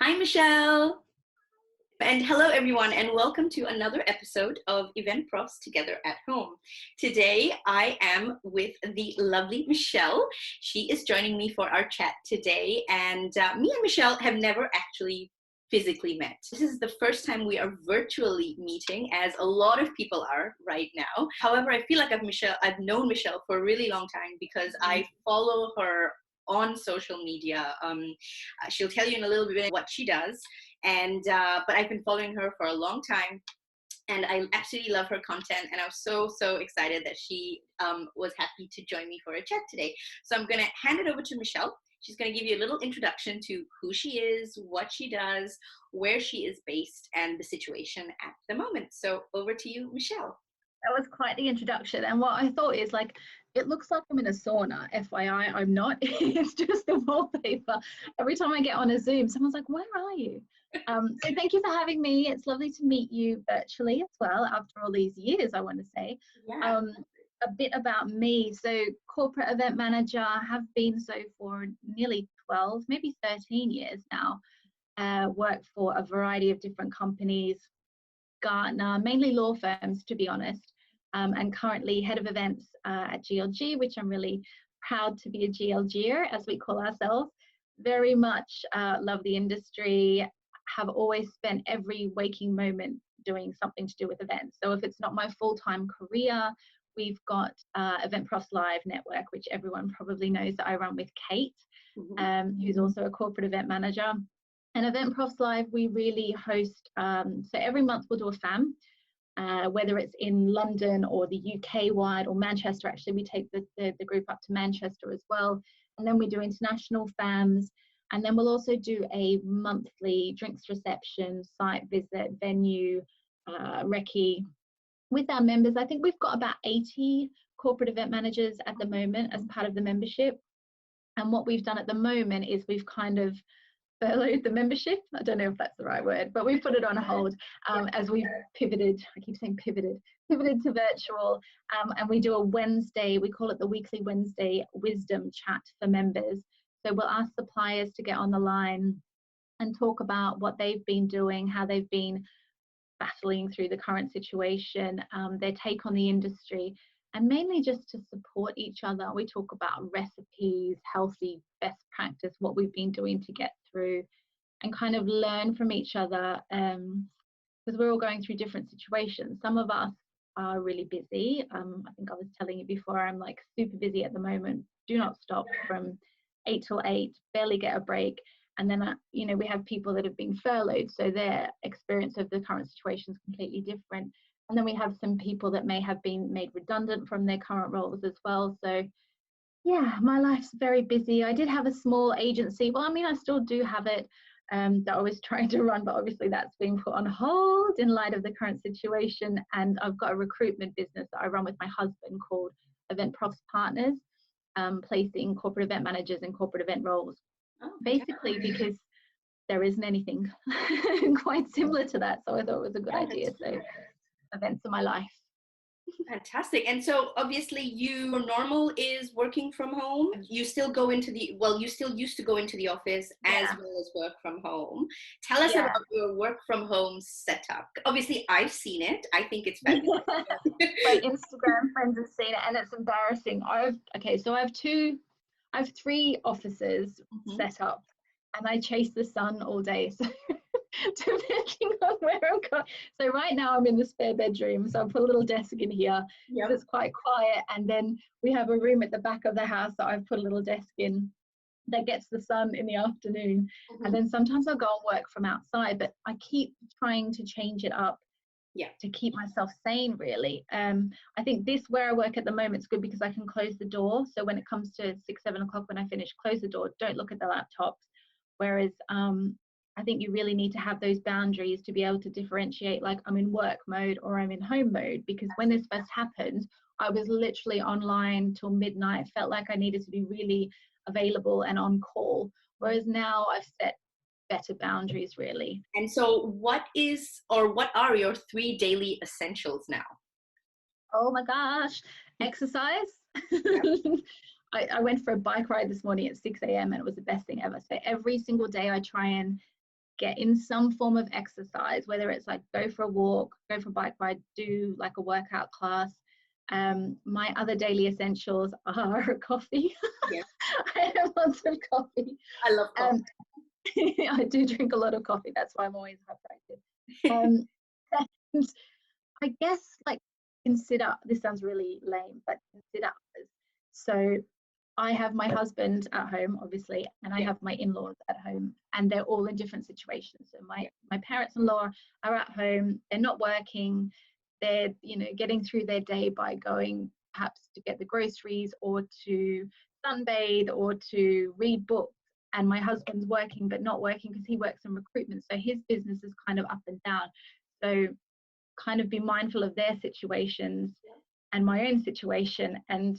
Hi, Michelle. And hello, everyone, and welcome to another episode of Eventprofs Together at Home. Today, I am with the lovely Michelle. She is joining me for our chat today, and me and Michelle have never actually physically met. This is the first time we are virtually meeting, as a lot of people are right now. However, I feel like I've known Michelle for a really long time because I follow her on social media. She'll tell you in a little bit what she does, and but I've been following her for a long time, and I absolutely love her content, and I was so excited that she was happy to join me for a chat today. So I'm going to hand it over to Michelle. She's going to give you a little introduction to who she is, what she does, where she is based, and the situation at the moment. So over to you, Michelle. That was quite the introduction. And what I thought is it looks like I'm in a sauna. FYI, I'm not. It's just the wallpaper. Every time I get on a Zoom, someone's like, where are you? So thank you for having me. It's lovely to meet you virtually as well after all these years, I want to say. Yeah. A bit about me. So corporate event manager, have been so for nearly 12, maybe 13 years now. Worked for a variety of different companies, Gartner, mainly law firms, to be honest, and currently head of events at GLG, which I'm really proud to be a GLGer, as we call ourselves. Very much love the industry, have always spent every waking moment doing something to do with events. So if it's not my full-time career, we've got Eventprofslive network, which everyone probably knows that I run with Kate, who's also a corporate event manager. And Eventprofslive, we really host, so every month we'll do a FAM, whether it's in London or the UK wide or Manchester. Actually, we take the group up to Manchester as well. And then we do international FAMs. And then we'll also do a monthly drinks reception, site visit, venue, recce with our members. I think we've got about 80 corporate event managers at the moment as part of the membership. And what we've done at the moment is we've kind of furloughed the membership. I don't know if that's the right word, but we put it on hold as we pivoted. I keep saying pivoted to virtual. And we do a Wednesday, we call it the weekly Wednesday wisdom chat for members. So we'll ask suppliers to get on the line and talk about what they've been doing, how they've been battling through the current situation, their take on the industry, and mainly just to support each other. We talk about recipes, healthy best practice, what we've been doing to get through, and kind of learn from each other, because we're all going through different situations. Some of us are really busy. I think I was telling you before, I'm like super busy at the moment, do not stop from 8 till 8, barely get a break. And then, we have people that have been furloughed, so their experience of the current situation is completely different. And then we have some people that may have been made redundant from their current roles as well. So yeah, my life's very busy. I did have a small agency. Well, I still do have it, that I was trying to run, but obviously that's being put on hold in light of the current situation. And I've got a recruitment business that I run with my husband called Eventprofs Partners, placing corporate event managers in corporate event roles. Basically because there isn't anything quite similar to that. So I thought it was a good idea. So events are my life. Fantastic. And so obviously your normal is working from home. You still go into you still used to go into the office as well as work from home. Tell us about your work from home setup. Obviously I've seen it. I think it's fabulous. My Instagram friends have seen it and it's embarrassing. I have 3 offices set up, and I chase the sun all day. So depending on where I'm going. So right now I'm in the spare bedroom, so I'll put a little desk in here. Yep. It's quite quiet, and then we have a room at the back of the house that I've put a little desk in that gets the sun in the afternoon. And then sometimes I'll go and work from outside, but I keep trying to change it up to keep myself sane, really. I think this where I work at the moment is good because I can close the door. So when it comes to 6-7 o'clock when I finish, close the door, don't look at the laptops. Whereas I think you really need to have those boundaries to be able to differentiate, like I'm in work mode or I'm in home mode. Because when this first happened, I was literally online till midnight. Felt like I needed to be really available and on call. Whereas now I've set better boundaries, really. And so what are your 3 daily essentials now? Oh my gosh, exercise. I went for a bike ride this morning at 6 a.m. and it was the best thing ever. So every single day I try and get in some form of exercise, whether it's like go for a walk, go for a bike ride, do like a workout class. My other daily essentials are coffee. Yeah. I have lots of coffee. I love coffee. I do drink a lot of coffee. That's why I'm always hyperactive. And I guess like consider, this sounds really lame, but consider others. So I have my husband at home, obviously, and I have my in-laws at home, and they're all in different situations. So my parents-in-law are at home, they're not working, they're, you know, getting through their day by going perhaps to get the groceries or to sunbathe or to read books. And my husband's working, but not working because he works in recruitment. So his business is kind of up and down. So kind of be mindful of their situations and my own situation, and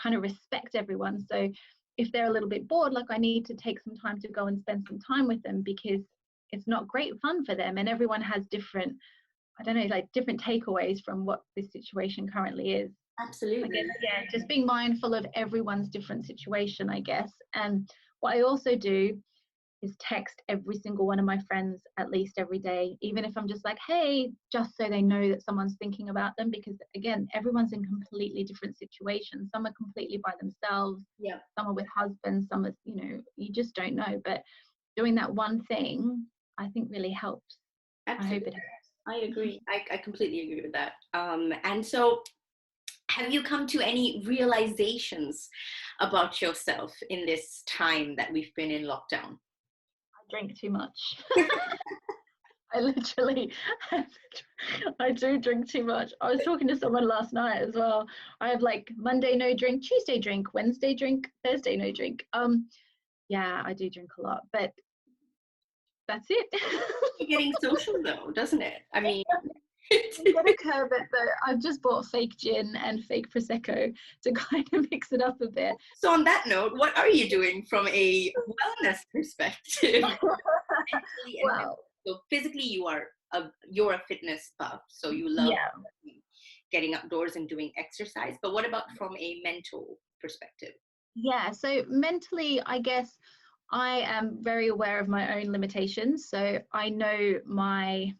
kind of respect everyone. So if they're a little bit bored, like I need to take some time to go and spend some time with them, because it's not great fun for them, and everyone has different, I don't know, like different takeaways from what this situation currently is. Absolutely. I guess, yeah, just being mindful of everyone's different situation, I guess. And what I also do is text every single one of my friends at least every day, even if I'm just like, hey, just so they know that someone's thinking about them, because again, everyone's in completely different situations. Some are completely by themselves, some are with husbands, some are, you know, you just don't know. But doing that one thing, I think really helps. Absolutely. I hope it helps. I agree. I completely agree with that. And so have you come to any realizations about yourself in this time that we've been in lockdown? I drink too much. I literally, I do drink too much. I was talking to someone last night as well. I have like Monday no drink, Tuesday drink, Wednesday drink, Thursday no drink. Yeah, I do drink a lot, but that's it. It's getting social though, doesn't it? I mean, I'm gonna curb it though. I've just bought fake gin and fake prosecco to kind of mix it up a bit. So on that note, what are you doing from a wellness perspective? Well, so physically you're a fitness buff, so you love getting outdoors and doing exercise. But what about from a mental perspective? Yeah, so mentally, I guess I am very aware of my own limitations. So I know my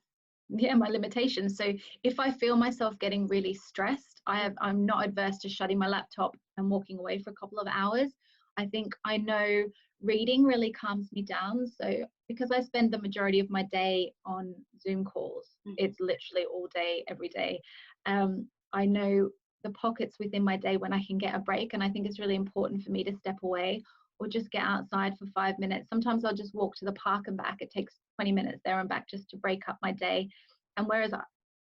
limitations. So if I feel myself getting really stressed, I'm not adverse to shutting my laptop and walking away for a couple of hours. I think I know reading really calms me down. So because I spend the majority of my day on Zoom calls, it's literally all day, every day. I know the pockets within my day when I can get a break. And I think it's really important for me to step away or just get outside for 5 minutes. Sometimes I'll just walk to the park and back. It takes 20 minutes there and back just to break up my day. And whereas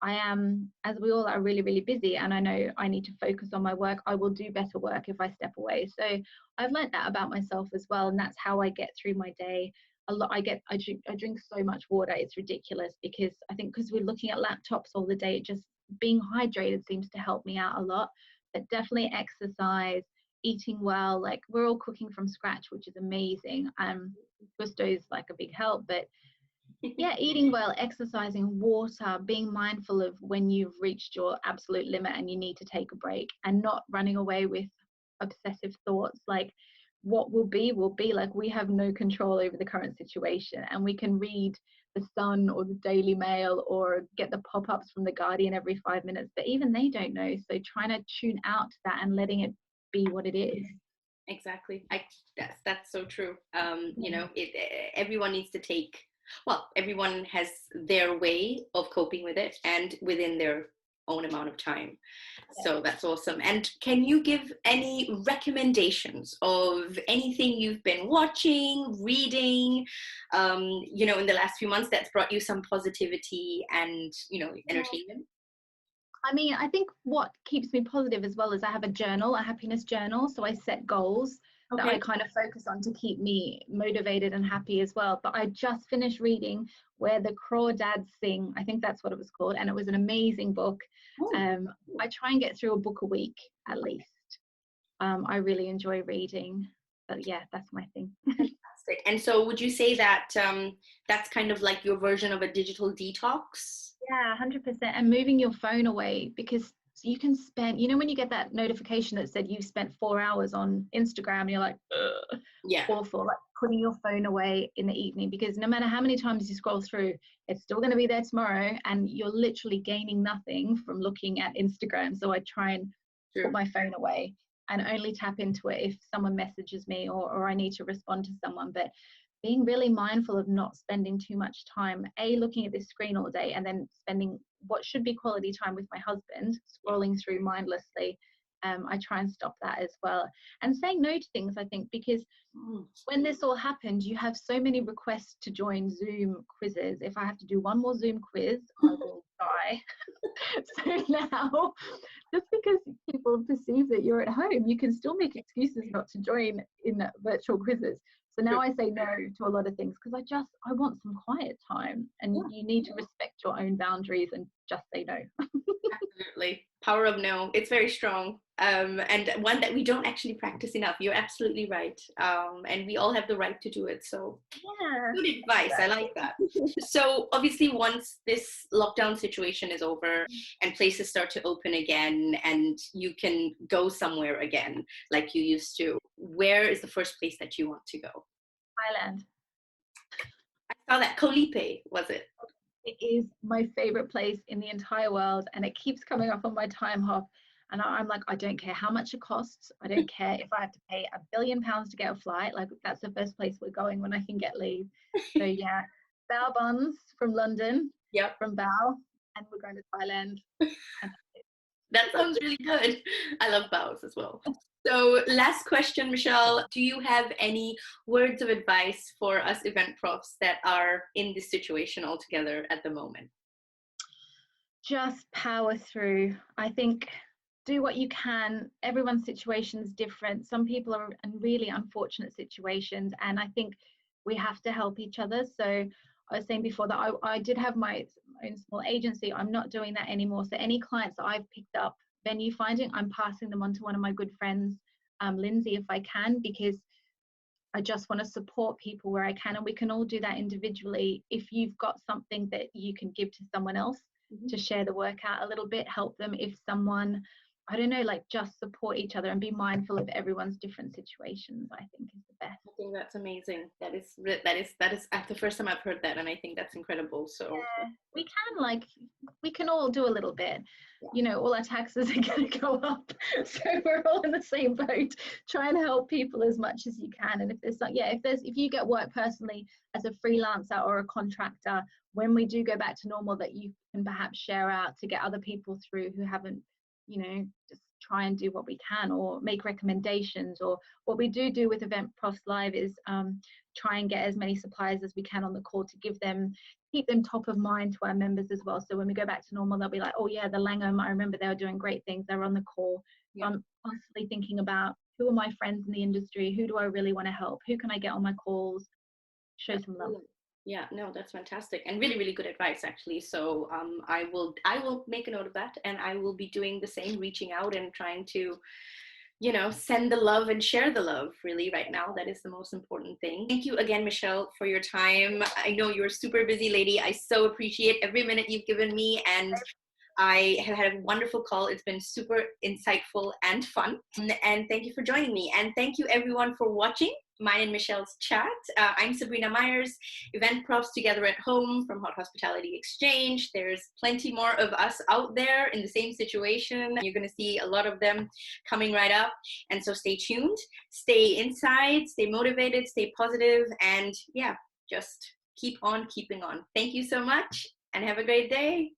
I am, as we all are, really, really busy, and I know I need to focus on my work, I will do better work if I step away. So I've learned that about myself as well, and that's how I get through my day. I drink so much water, it's ridiculous, because I think because we're looking at laptops all the day, just being hydrated seems to help me out a lot. But definitely exercise, eating well, like we're all cooking from scratch, which is amazing. Gusto's like a big help, but yeah, eating well, exercising, water, being mindful of when you've reached your absolute limit and you need to take a break, and not running away with obsessive thoughts like what will be, like we have no control over the current situation, and we can read the Sun or the Daily Mail or get the pop-ups from the Guardian every 5 minutes, but even they don't know. So trying to tune out to that and letting it be what it is. Exactly. That's so true. You know, everyone needs to take, well, everyone has their way of coping with it and within their own amount of time. So that's awesome. And can you give any recommendations of anything you've been watching, reading, you know, in the last few months that's brought you some positivity and, you know, entertainment? I mean, I think what keeps me positive as well is I have a journal, a happiness journal. So I set goals that I kind of focus on to keep me motivated and happy as well. But I just finished reading Where the Crawdads Sing. I think that's what it was called. And it was an amazing book. I try and get through a book a week at least. I really enjoy reading. But yeah, that's my thing. Fantastic. And so would you say that that's kind of like your version of a digital detox? Yeah, 100%. And moving your phone away, because So you can spend, when you get that notification that said you've spent 4 hours on Instagram, and you're like, ugh, Yeah. awful, like putting your phone away in the evening, because no matter how many times you scroll through, it's still going to be there tomorrow, and you're literally gaining nothing from looking at Instagram. So I try and put my phone away and only tap into it if someone messages me or I need to respond to someone. But being really mindful of not spending too much time, looking at this screen all day, and then spending what should be quality time with my husband, scrolling through mindlessly. I try and stop that as well. And saying no to things, I think, because when this all happened, you have so many requests to join Zoom quizzes. If I have to do one more Zoom quiz, I will die. So now, just because people perceive that you're at home, you can still make excuses not to join in virtual quizzes. So now I say no to a lot of things because I want some quiet time, and you need to respect your own boundaries and just say no. Absolutely. Power of no. It's very strong. And one that we don't actually practice enough. You're absolutely right. And we all have the right to do it. So Yeah. good advice. I like that. So obviously once this lockdown situation is over and places start to open again and you can go somewhere again like you used to, where is the first place that you want to go? Thailand. I saw that. Koh Lipe, was it? It is my favorite place in the entire world, and it keeps coming up on my time hop. And I'm like, I don't care how much it costs. I don't care if I have to pay £1 billion to get a flight. Like, that's the first place we're going when I can get leave. So yeah, bao buns from London. Yep. From bao, and we're going to Thailand. That sounds really good. I love bows as well. So last question, Michelle, do you have any words of advice for us event profs that are in this situation altogether at the moment? Just power through. I think do what you can. Everyone's situation is different. Some people are in really unfortunate situations, and I think we have to help each other. So I was saying before that I did have my own small agency. I'm not doing that anymore. So any clients that I've picked up venue finding, I'm passing them on to one of my good friends, Lindsay, if I can, because I just want to support people where I can, and we can all do that individually. If you've got something that you can give to someone else to share the work out a little bit, help them. If someone, I don't know, like just support each other and be mindful of everyone's different situations, I think is the best. I think that's amazing. That is the first time I've heard that, and I think that's incredible. So yeah, we can all do a little bit. Yeah. All our taxes are going to go up, so we're all in the same boat. Try and help people as much as you can. And if you get work personally as a freelancer or a contractor, when we do go back to normal, that you can perhaps share out to get other people through who haven't, just try and do what we can, or make recommendations. Or what we do with Eventprofslive is try and get as many suppliers as we can on the call to keep them top of mind to our members as well. So when we go back to normal, they'll be like, oh yeah, the Langham, I remember they were doing great things, they were on the call. Yeah. I'm constantly thinking about who are my friends in the industry, who do I really want to help, who can I get on my calls, show some love. Yeah, no, that's fantastic and really, really good advice, actually. So I will make a note of that, and I will be doing the same, reaching out and trying to, send the love and share the love. Really, right now, that is the most important thing. Thank you again, Michelle, for your time. I know you're a super busy lady. I so appreciate every minute you've given me, and I have had a wonderful call. It's been super insightful and fun. And thank you for joining me. And thank you everyone for watching mine and Michelle's chat. I'm Sabrina Myers, event profs together at home from Hot Hospitality Exchange. There's plenty more of us out there in the same situation. You're going to see a lot of them coming right up. And so stay tuned, stay inside, stay motivated, stay positive, and yeah, just keep on keeping on. Thank you so much and have a great day.